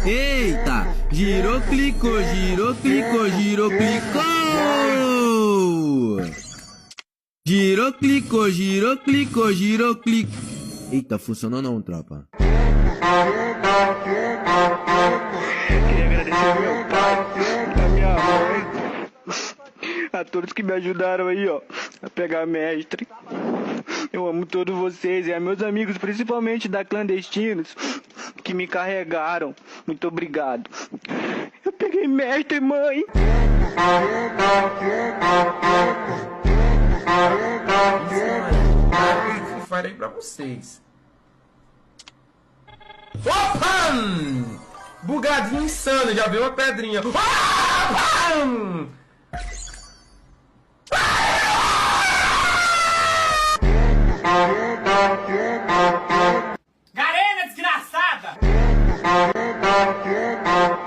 Eita! Girou, clicou, girou, clicou, girou, clicou! Girou, clicou, girou, clicou, girou, clicou. Eita, funcionou não, tropa. Queria agradecer ao meu pai, a minha mãe, a todos que me ajudaram aí, ó, a pegar mestre. Eu amo todos vocês e a meus amigos, principalmente da Clandestinos, que me carregaram. Muito obrigado. Eu peguei mestre, mãe. Eu farei pra vocês. Opa! Bugadinho insano, já viu uma pedrinha. Opa!